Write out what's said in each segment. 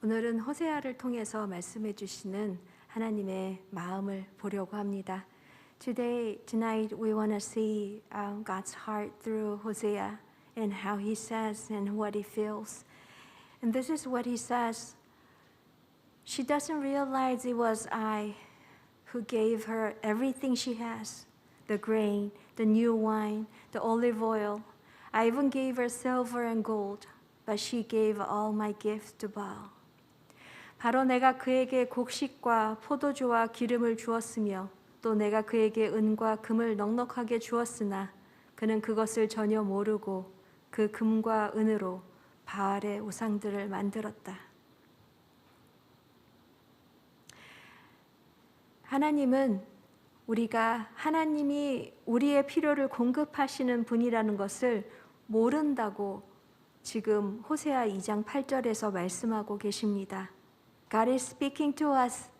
오늘은 호세아를 통해서 말씀해 주시는 하나님의 마음을 보려고 합니다. Tonight we want to see God's heart through Hosea and how he says and what he feels. And this is what he says. She doesn't realize it was I who gave her everything she has, the grain, the new wine, the olive oil. I even gave her silver and gold, but she gave all my gifts to Baal. 바로 내가 그에게 곡식과 포도주와 기름을 주었으며 또 내가 그에게 은과 금을 넉넉하게 주었으나 그는 그것을 전혀 모르고 그 금과 은으로 바알의 우상들을 만들었다. 하나님은 우리가 하나님이 우리의 필요를 공급하시는 분이라는 것을 모른다고 지금 호세아 2장 8절에서 말씀하고 계십니다. God is speaking to us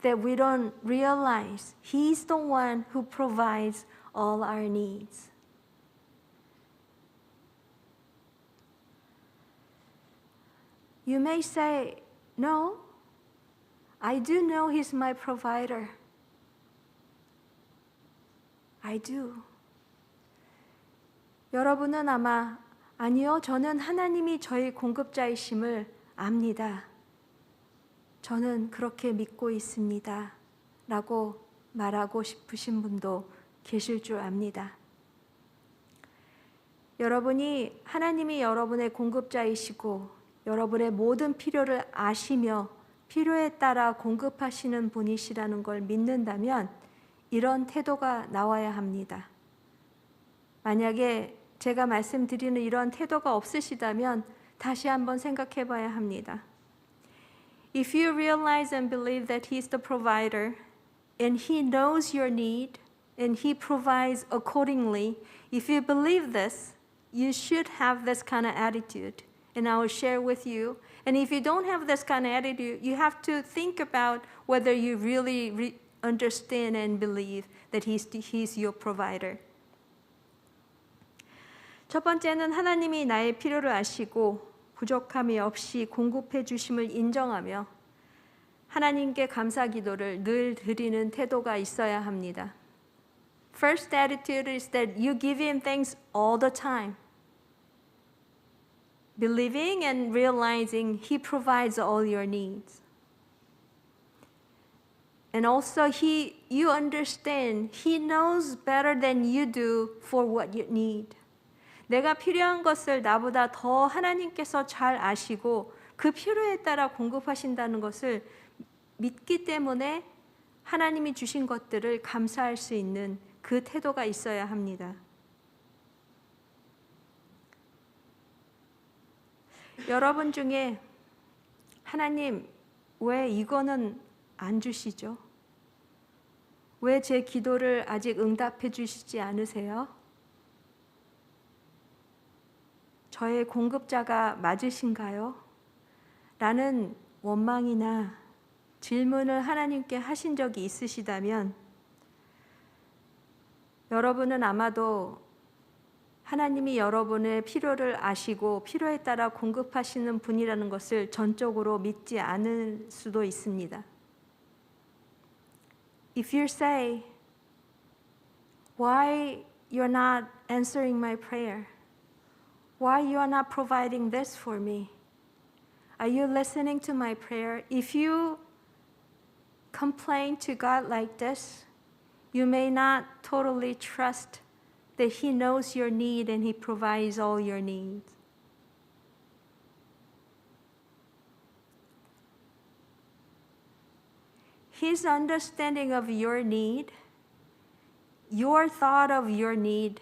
that we don't realize He's the one who provides all our needs. You may say, no, I do know He's my provider. I do. 여러분은 아마 아니요, 저는 하나님이 저의 공급자이심을 압니다. 저는 그렇게 믿고 있습니다. 라고 말하고 싶으신 분도 계실 줄 압니다. 여러분이 하나님이 여러분의 공급자이시고 여러분의 모든 필요를 아시며 필요에 따라 공급하시는 분이시라는 걸 믿는다면 이런 태도가 나와야 합니다. 만약에 제가 말씀드리는 이런 태도가 없으시다면 다시 한번 생각해 봐야 합니다. If you realize and believe that He's the provider and He knows your need and He provides accordingly, if you believe this, you should have this kind of attitude. And I will share with you. And if you don't have this kind of attitude, you have to think about whether you really understand and believe that He's your provider. 첫 번째는 하나님이 나의 필요를 아시고 부족함이 없이 공급해 주심을 인정하며 하나님께 감사 기도를 늘 드리는 태도가 있어야 합니다. First attitude is that you give Him thanks all the time. Believing and realizing He provides all your needs. And also you understand He knows better than you do for what you need. 내가 필요한 것을 나보다 더 하나님께서 잘 아시고 그 필요에 따라 공급하신다는 것을 믿기 때문에 하나님이 주신 것들을 감사할 수 있는 그 태도가 있어야 합니다. 여러분 중에 하나님 왜 이거는 안 주시죠? 왜 제 기도를 아직 응답해 주시지 않으세요? 저의 공급자가 맞으신가요? 라는 원망이나 질문을 하나님께 하신 적이 있으시다면 여러분은 아마도 하나님이 여러분의 필요를 아시고 필요에 따라 공급하시는 분이라는 것을 전적으로 믿지 않을 수도 있습니다. If you say, why you're not answering my prayer? Why you are not providing this for me? Are you listening to my prayer? If you complain to God like this, you may not totally trust that He knows your need and He provides all your needs. His understanding of your need, your thought of your need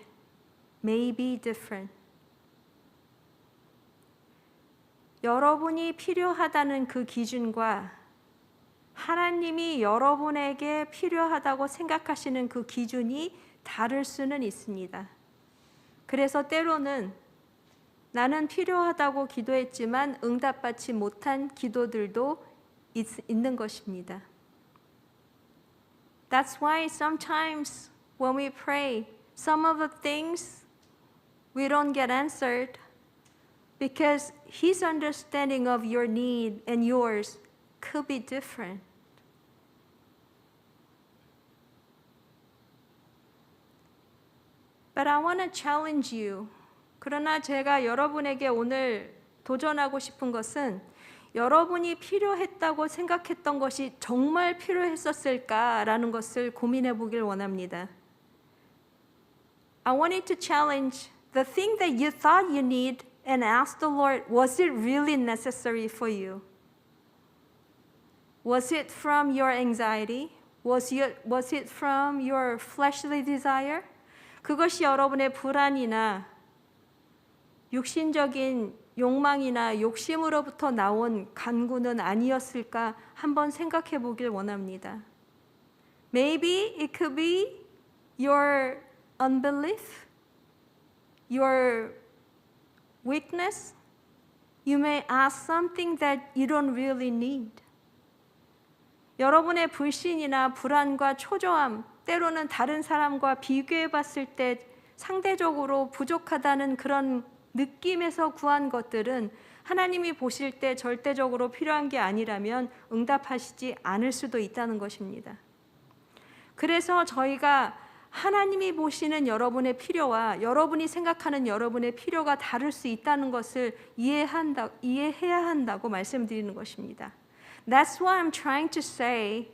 may be different. 여러분이 필요하다는 그 기준과 하나님이 여러분에게 필요하다고 생각하시는 그 기준이 다를 수는 있습니다. 그래서 때로는 나는 필요하다고 기도했지만 응답받지 못한 기도들도 있는 것입니다. That's why sometimes when we pray, some of the things we don't get answered because his understanding of your need and yours could be different. But I want to challenge you. 그러나 제가 여러분에게 오늘 도전하고 싶은 것은 여러분이 필요했다고 생각했던 것이 정말 필요했었을까라는 것을 고민해 보길 원합니다. I wanted to challenge the thing that you thought you need and ask the Lord, was it really necessary for you? Was it from your anxiety? Was it from your fleshly desire? 그것이 여러분의 불안이나 육신적인 욕망이나 욕심으로부터 나온 간구는 아니었을까 한번 생각해 보길 원합니다. Maybe it could be your unbelief, your weakness. You may ask something that you don't really need. 여러분의 불신이나 불안과 초조함, 때로는 다른 사람과 비교해 봤을 때 상대적으로 부족하다는 그런 느낌에서 구한 것들은 하나님이 보실 때 절대적으로 필요한 게 아니라면 응답하시지 않을 수도 있다는 것입니다. 그래서 저희가 하나님이 보시는 여러분의 필요와 여러분이 생각하는 여러분의 필요가 다를 수 있다는 것을 이해해야 한다고 말씀드리는 것입니다. That's why I'm trying to say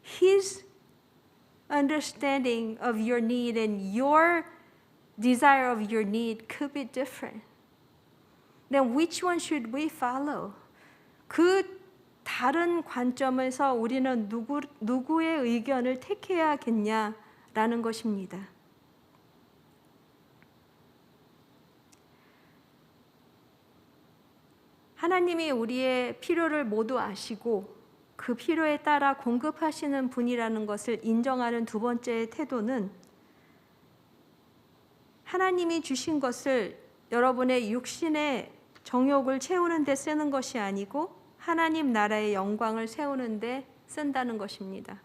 His understanding of your need and your desire of your need could be different. Then which one should we follow? 그 다른 관점에서 우리는 누구의 의견을 택해야겠냐라는 것입니다. 하나님이 우리의 필요를 모두 아시고 그 필요에 따라 공급하시는 분이라는 것을 인정하는 두 번째 태도는 하나님이 주신 것을 여러분의 육신의 정욕을 채우는 데 쓰는 것이 아니고 하나님 나라의 영광을 세우는 데 쓴다는 것입니다.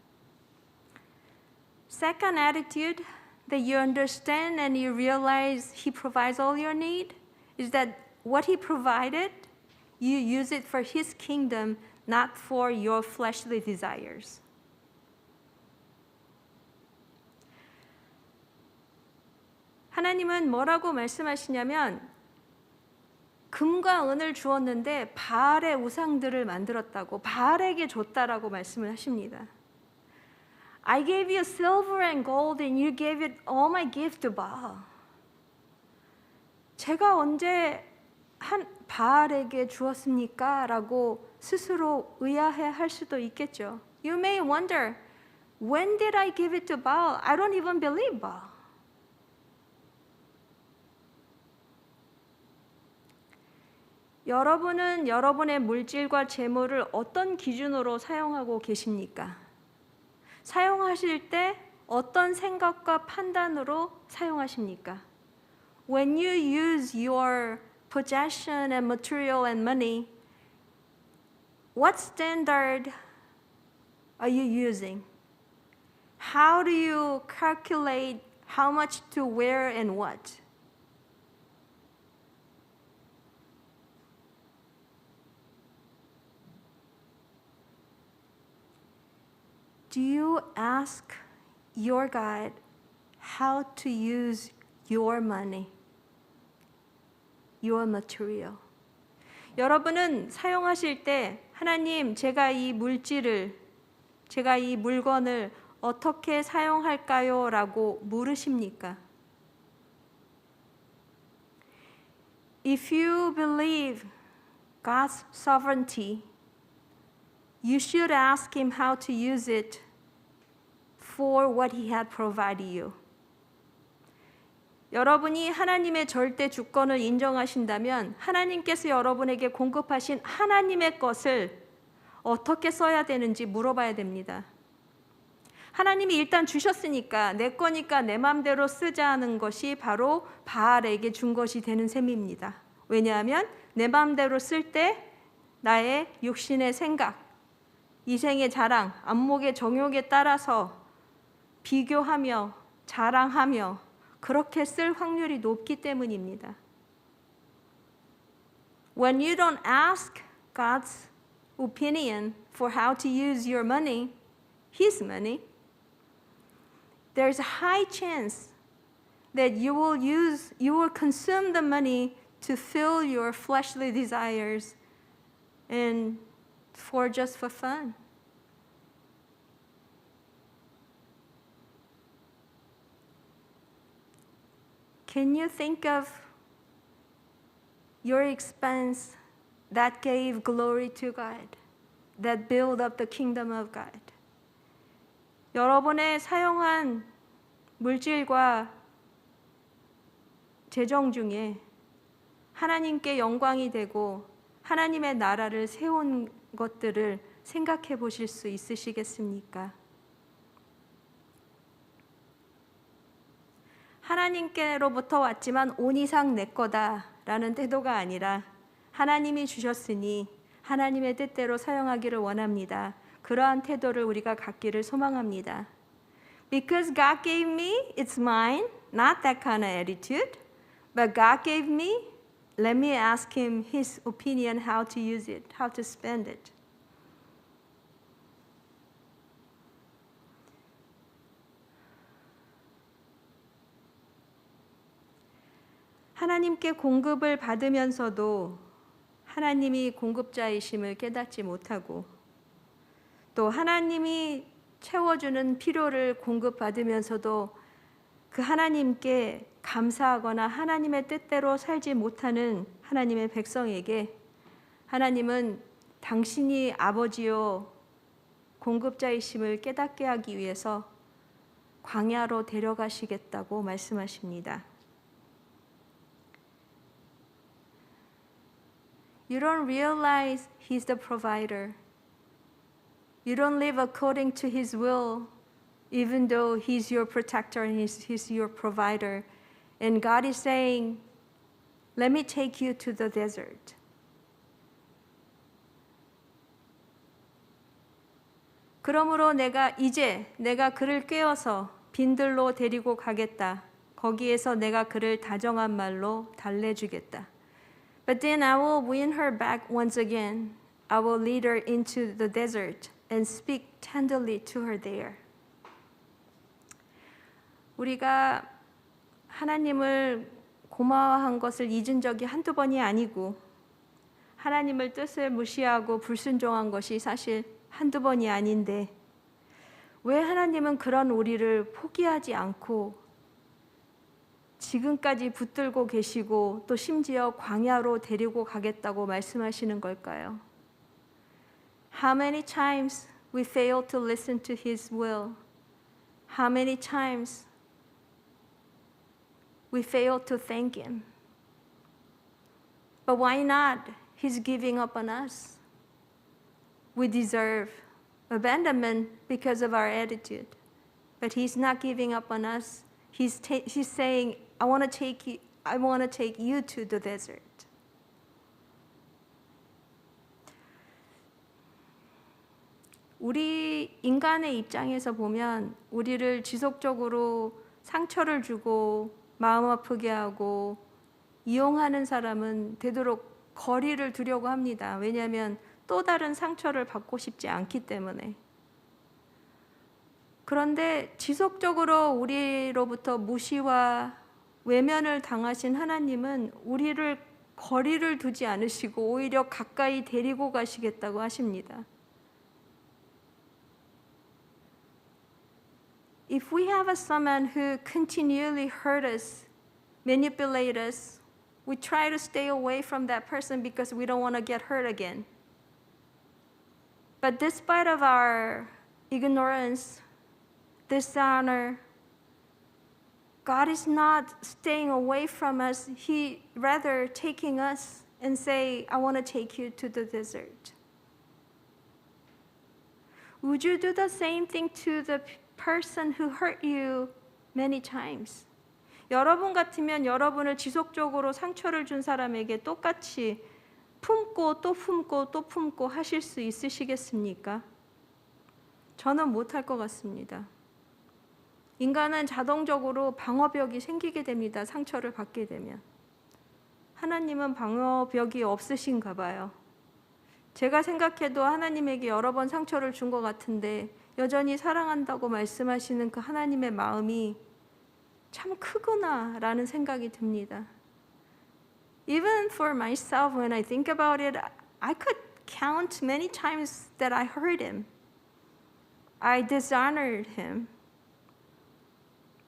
Second attitude that you understand and you realize He provides all your need is that what He provided, you use it for His kingdom, not for your fleshly desires. 하나님은 뭐라고 말씀하시냐면 금과 은을 주었는데 바알의 우상들을 만들었다고 바알에게 줬다라고 말씀을 하십니다. I gave you silver and gold and you gave it all my gift to Baal. 제가 언제 바알에게 주었습니까? 라고 스스로 의아해할 수도 있겠죠. You may wonder, when did I give it to Baal? I don't even believe Baal. 여러분은 여러분의 물질과 재물을 어떤 기준으로 사용하고 계십니까? 사용하실 때 어떤 생각과 판단으로 사용하십니까? When you use your possession and material and money, what standard are you using? How do you calculate how much to wear and what? Do you ask your God how to use your money, your material? 여러분은 사용하실 때 하나님, 제가 이 물질을, 제가 이 물건을 어떻게 사용할까요? 라고 물으십니까? If you believe God's sovereignty, you should ask Him how to use it for what He had provided you. 여러분이 하나님의 절대 주권을 인정하신다면 하나님께서 여러분에게 공급하신 하나님의 것을 어떻게 써야 되는지 물어봐야 됩니다. 하나님이 일단 주셨으니까 내 거니까 내 마음대로 쓰자는 것이 바로 바알에게 준 것이 되는 셈입니다. 왜냐하면 내 마음대로 쓸 때 나의 육신의 생각, 이생의 자랑, 안목의 정욕에 따라서 비교하며 자랑하며 그렇게 쓸 확률이 높기 때문입니다. When you don't ask God's opinion for how to use your money, His money, there's a high chance that you will consume the money to fill your fleshly desires and just for fun. Can you think of your expense that gave glory to God, that built up the kingdom of God? 여러분의 사용한 물질과 재정 중에 하나님께 영광이 되고 하나님의 나라를 세운 것들을 생각해 보실 수 있으시겠습니까? 하나님께로부터 왔지만 온 이상 내 거다라는 태도가 아니라 하나님이 주셨으니 하나님의 뜻대로 사용하기를 원합니다. 그러한 태도를 우리가 갖기를 소망합니다. Because God gave me, it's mine. Not that kind of attitude. But God gave me, let me ask Him His opinion how to use it, how to spend it. 하나님께 공급을 받으면서도 하나님이 공급자이심을 깨닫지 못하고 또 하나님이 채워주는 필요를 공급받으면서도 그 하나님께 감사하거나 하나님의 뜻대로 살지 못하는 하나님의 백성에게 하나님은 당신이 아버지요 공급자이심을 깨닫게 하기 위해서 광야로 데려가시겠다고 말씀하십니다. You don't realize He's the provider. You don't live according to His will, even though He's your protector and He's your provider. And God is saying, let me take you to the desert. 그러므로 내가 그를 꿰어서 빈들로 데리고 가겠다. 거기에서 내가 그를 다정한 말로 달래주겠다. But then I will win her back once again. I will lead her into the desert and speak tenderly to her there. 우리가 하나님을 고마워한 것을 잊은 적이 한두 번이 아니고 하나님을 뜻을 무시하고 불순종한 것이 사실 한두 번이 아닌데 왜 하나님은 그런 우리를 포기하지 않고 지금까지 붙들고 계시고 또 심지어 광야로 데리고 가겠다고 말씀하시는 걸까요? How many times we fail to listen to His will? How many times we fail to thank Him? But why not? He's giving up on us. We deserve abandonment because of our attitude. But He's not giving up on us. He's saying, I want to take you to the desert. 우리 인간의 입장에서 보면 우리를 지속적으로 상처를 주고 마음 아프게 하고 이용하는 사람은 되도록 거리를 두려고 합니다. 왜냐하면 또 다른 상처를 받고 싶지 않기 때문에. 그런데 지속적으로 우리로부터 무시와 외면을 당하신 하나님은 우리를 거리를 두지 않으시고 오히려 가까이 데리고 가시겠다고 하십니다. If we have someone who continually hurt us, manipulate us, we try to stay away from that person because we don't want to get hurt again. But despite of our ignorance, dishonor, God is not staying away from us. He rather taking us and say, I want to take you to the desert. Would you do the same thing to the person who hurt you many times? 여러분 같으면 여러분을 지속적으로 상처를 준 사람에게 똑같이 품고 또 품고 또 품고 하실 수 있으시겠습니까? 저는 못할 것 같습니다. 인간은 자동적으로 방어벽이 생기게 됩니다. 상처를 받게 되면. 하나님은 방어벽이 없으신가 봐요. 제가 생각해도 하나님에게 여러 번 상처를 준 것 같은데 여전히 사랑한다고 말씀하시는 그 하나님의 마음이 참 크구나라는 생각이 듭니다. Even for myself, when I think about it, I could count many times that I hurt him. I dishonored him.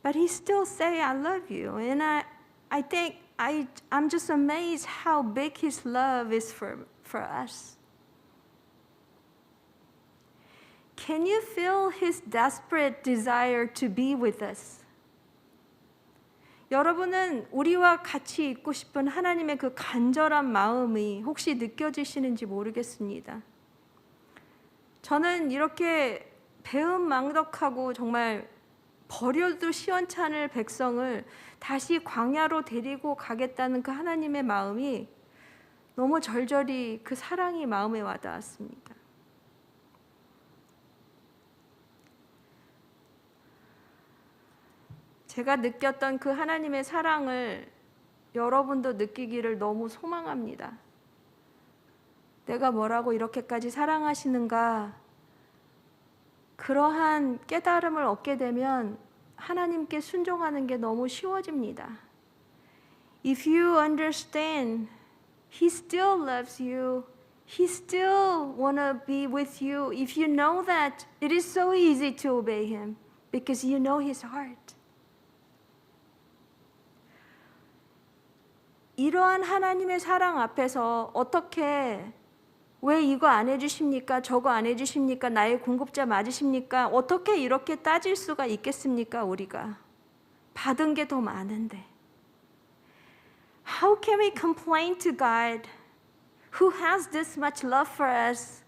But he still say, I love you. And I think I'm just amazed how big his love is for us. Can you feel his desperate desire to be with us? 여러분은 우리와 같이 있고 싶은 하나님의 그 간절한 마음이 혹시 느껴지시는지 모르겠습니다. 저는 이렇게 배은망덕하고 정말 버려도 시원찮을 백성을 다시 광야로 데리고 가겠다는 그 하나님의 마음이 너무 절절히 그 사랑이 마음에 와닿았습니다. 제가 느꼈던 그 하나님의 사랑을 여러분도 느끼기를 너무 소망합니다. 내가 뭐라고 이렇게까지 사랑하시는가? 그러한 깨달음을 얻게 되면 하나님께 순종하는 게 너무 쉬워집니다. If you understand, He still loves you. He still wanna be with you. If you know that, it is so easy to obey Him because you know His heart. 이러한 하나님의 사랑 앞에서 어떻게 왜 이거 안 해주십니까? 저거 안 해주십니까? 나의 공급자 맞으십니까? 어떻게 이렇게 따질 수가 있겠습니까? 우리가 받은 게 더 많은데. How can we complain to God who has this much love for us?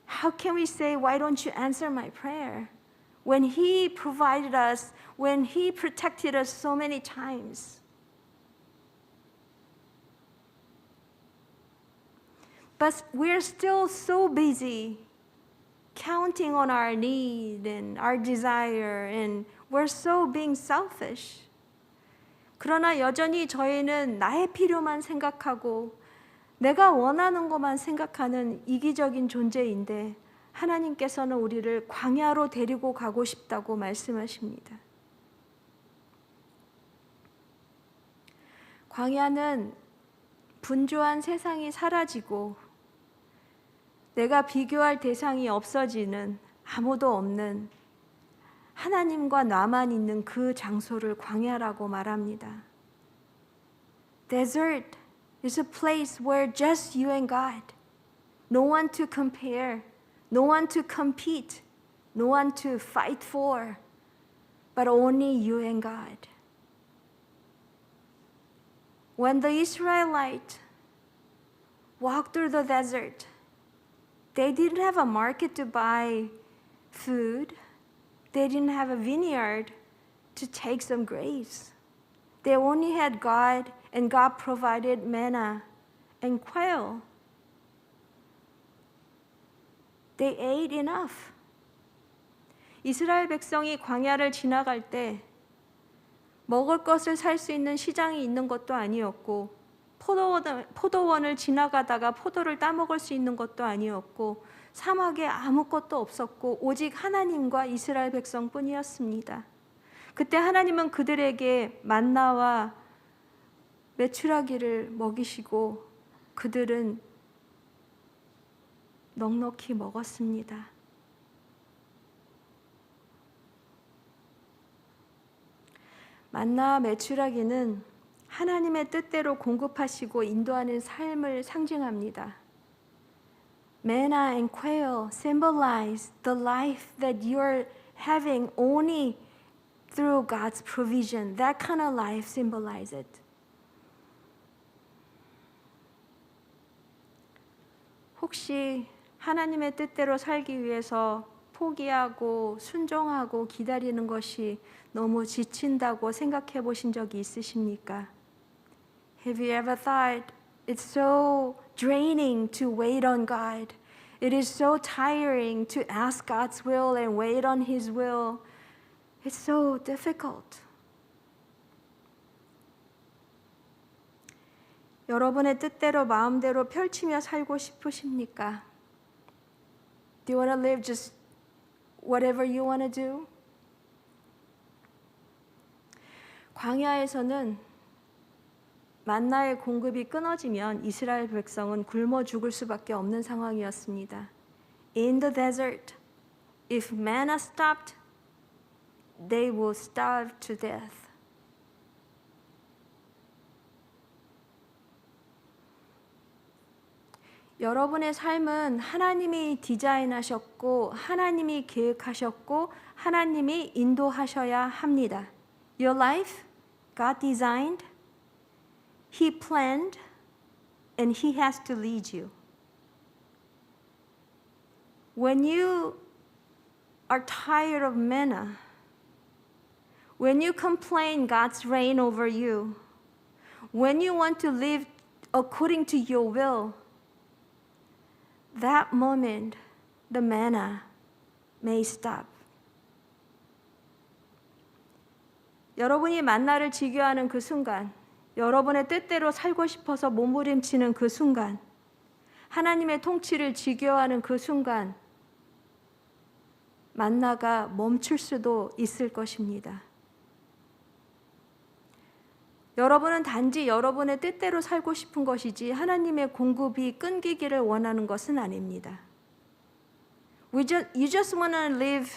How can we say, why don't you answer my prayer? When He provided us, when He protected us so many times. But we're still so busy counting on our need and our desire, and we're so being selfish. 그러나 여전히 저희는 나의 필요만 생각하고 내가 원하는 것만 생각하는 이기적인 존재인데 하나님께서는 우리를 광야로 데리고 가고 싶다고 말씀하십니다. 광야는 분주한 세상이 사라지고 내가 비교할 대상이 없어지는 아무도 없는 하나님과 나만 있는 그 장소를 광야라고 말합니다. Desert is a place where just you and God. No one to compare, no one to compete, no one to fight for, but only you and God. When the Israelites walked through the desert, they didn't have a market to buy food. They didn't have a vineyard to take some grapes. They only had God, and God provided manna and quail. They ate enough. 이스라엘 백성이 광야를 지나갈 때 먹을 것을 살 수 있는 시장이 있는 것도 아니었고 포도원을 지나가다가 포도를 따먹을 수 있는 것도 아니었고 사막에 아무것도 없었고 오직 하나님과 이스라엘 백성뿐이었습니다. 그때 하나님은 그들에게 만나와 메추라기를 먹이시고 그들은 넉넉히 먹었습니다. 만나와 메추라기는 하나님의 뜻대로 공급하시고 인도하는 삶을 상징합니다. Manna and quail symbolize the life that you're having only through God's provision. That kind of life symbolize it. 혹시 하나님의 뜻대로 살기 위해서 포기하고 순종하고 기다리는 것이 너무 지친다고 생각해 보신 적이 있으십니까? Have you ever thought it's so draining to wait on God? It is so tiring to ask God's will and wait on His will. It's so difficult. 여러분의 뜻대로 마음대로 펼치며 살고 싶으십니까? Do you want to live just whatever you want to do? 광야에서는 만나의 공급이 끊어지면 이스라엘 백성은 굶어 죽을 수밖에 없는 상황이었습니다. In the desert, if manna stopped, they will starve to death. 여러분의 삶은 하나님이 디자인하셨고 하나님이 계획하셨고 하나님이 인도하셔야 합니다. Your life, God designed, He planned, and He has to lead you. When you are tired of manna, when you complain God's reign over you, when you want to live according to your will, that moment the manna may stop. 여러분이 만나를 즐겨하는 그 순간, 여러분의 뜻대로 살고 싶어서 몸부림치는 그 순간, 하나님의 통치를 즐겨하는 그 순간, 만나가 멈출 수도 있을 것입니다. 여러분은 단지 여러분의 뜻대로 살고 싶은 것이지 하나님의 공급이 끊기기를 원하는 것은 아닙니다. You just want to live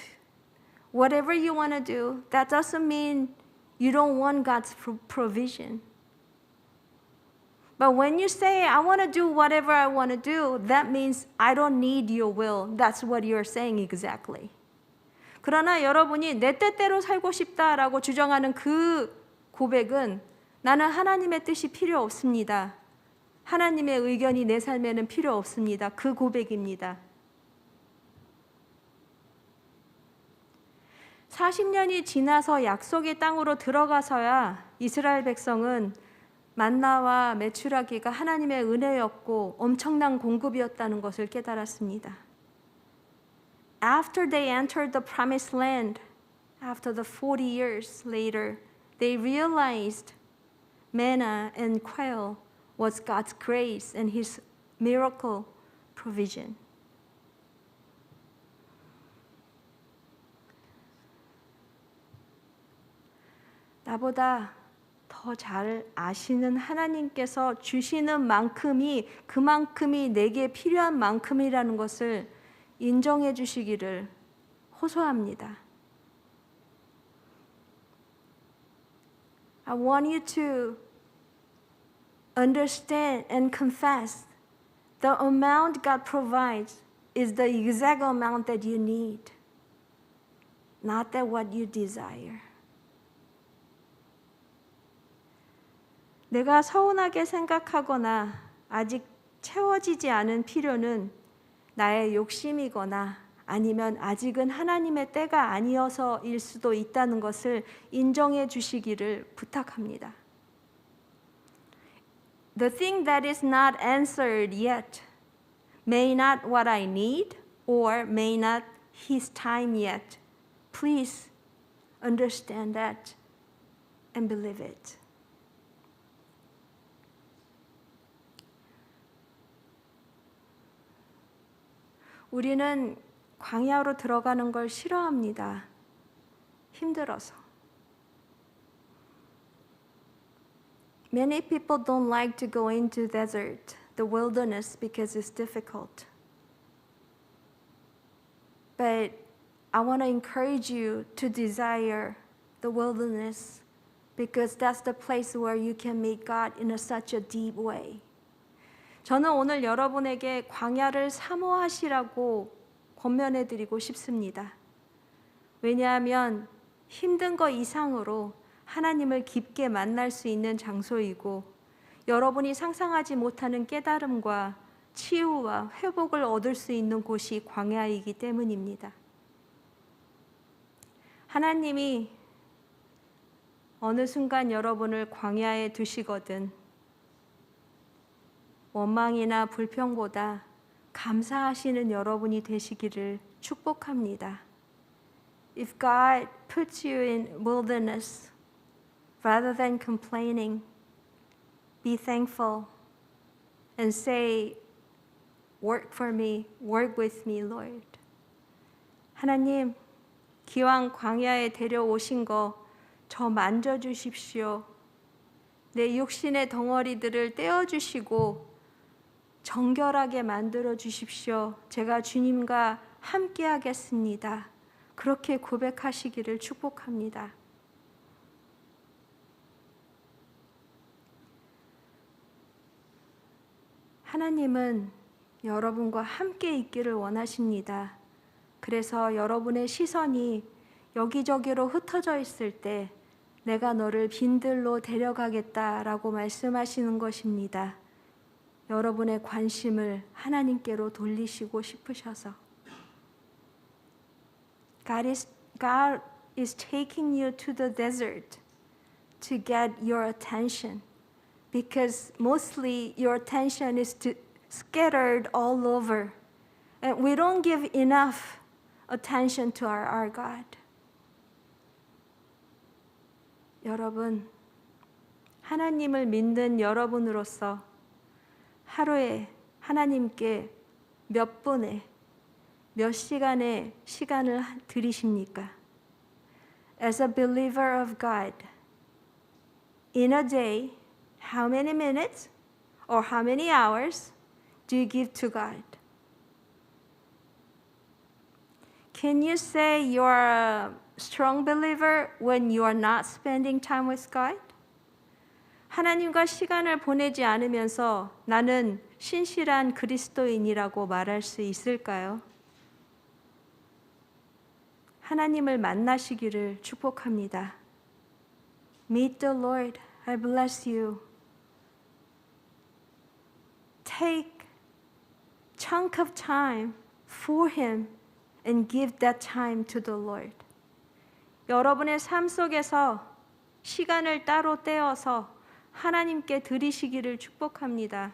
whatever you want to do. That doesn't mean you don't want God's provision. But when you say, I want to do whatever I want to do, that means I don't need your will. That's what you're saying exactly. 그러나 여러분이 내 뜻대로 살고 싶다라고 주장하는 그 고백은 나는 하나님의 뜻이 필요 없습니다. 하나님의 의견이 내 삶에는 필요 없습니다. 그 고백입니다. 40년이 지나서 약속의 땅으로 들어가서야 이스라엘 백성은 만나와 메추라기가 하나님의 은혜였고 엄청난 공급이었다는 것을 깨달았습니다. After they entered the promised land, after the 40 years later, they realized manna and quail was God's grace and His miracle provision. 나보다 더 잘 아시는 하나님께서 주시는 만큼이 그만큼이 내게 필요한 만큼이라는 것을 인정해 주시기를 호소합니다. I want you to understand and confess the amount God provides is the exact amount that you need, not that what you desire. 내가 서운하게 생각하거나 아직 채워지지 않은 필요는 나의 욕심이거나 아니면 아직은 하나님의 때가 아니어서일 수도 있다는 것을 인정해 주시기를 부탁합니다. The thing that is not answered yet may not what I need or may not His time yet. Please understand that and believe it. 우리는 광야로 들어가는 걸 싫어합니다. 힘들어서. Many people don't like to go into desert, the wilderness, because it's difficult. But I want to encourage you to desire the wilderness because that's the place where you can meet God in such a deep way. 저는 오늘 여러분에게 광야를 사모하시라고 권면해 드리고 싶습니다. 왜냐하면 힘든 것 이상으로 하나님을 깊게 만날 수 있는 장소이고 여러분이 상상하지 못하는 깨달음과 치유와 회복을 얻을 수 있는 곳이 광야이기 때문입니다. 하나님이 어느 순간 여러분을 광야에 두시거든 원망이나 불평보다 감사하시는 여러분이 되시기를 축복합니다. If God puts you in wilderness, rather than complaining, be thankful and say, work for me, work with me, Lord. 하나님, 기왕 광야에 데려오신 거 저 만져주십시오. 내 육신의 덩어리들을 떼어주시고 정결하게 만들어 주십시오. 제가 주님과 함께 하겠습니다. 그렇게 고백하시기를 축복합니다. 하나님은 여러분과 함께 있기를 원하십니다. 그래서 여러분의 시선이 여기저기로 흩어져 있을 때 내가 너를 빈들로 데려가겠다라고 말씀하시는 것입니다. 여러분의 관심을 하나님께로 돌리시고 싶으셔서. God is taking you to the desert to get your attention because mostly your attention is scattered all over and we don't give enough attention to our God. 여러분, 하나님을 믿는 여러분으로서 하루에 하나님께 몇 분에 몇 시간의 시간을 들이십니까? As a believer of God, in a day, how many minutes or how many hours do you give to God? Can you say you're a strong believer when you are not spending time with God? 하나님과 시간을 보내지 않으면서 나는 신실한 그리스도인이라고 말할 수 있을까요? 하나님을 만나시기를 축복합니다. Meet the Lord. I bless you. Take chunk of time for Him and give that time to the Lord. 여러분의 삶 속에서 시간을 따로 떼어서 하나님께 드리시기를 축복합니다.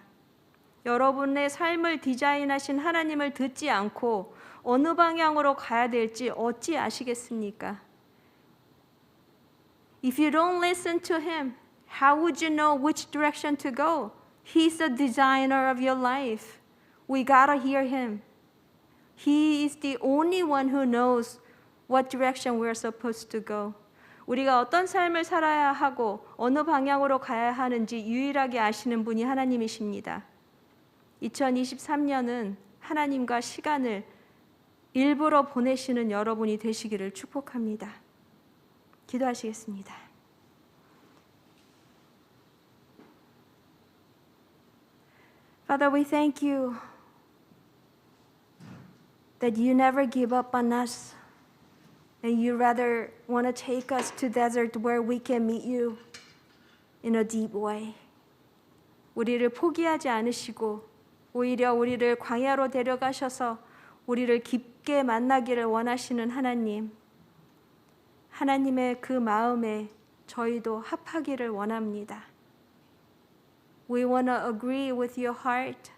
여러분의 삶을 디자인하신 하나님을 듣지 않고 어느 방향으로 가야 될지 어찌 아시겠습니까? If you don't listen to Him, how would you know which direction to go? He's the designer of your life. We gotta hear Him. He is the only one who knows what direction we're supposed to go. 우리가 어떤 삶을 살아야 하고 어느 방향으로 가야 하는지 유일하게 아시는 분이 하나님이십니다. 2023년은 하나님과 시간을 일부러 보내시는 여러분이 되시기를 축복합니다. 기도하시겠습니다. Father, we thank you that you never give up on us. And you rather want to take us to desert where we can meet you in a deep way. 우리를 포기하지 않으시고 오히려 우리를 광야로 데려가셔서 우리를 깊게 만나기를 원하시는 하나님. 하나님의 그 마음에 저희도 합하기를 원합니다. We want to agree with your heart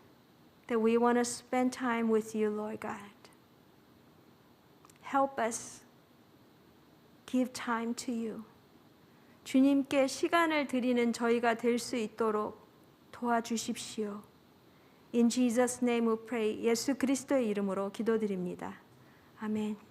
that we want to spend time with you, Lord God. Help us. Give time to you. 주님께 시간을 드리는 저희가 될 수 있도록 도와주십시오. In Jesus' name we pray. 예수 그리스도의 이름으로 기도드립니다. 아멘.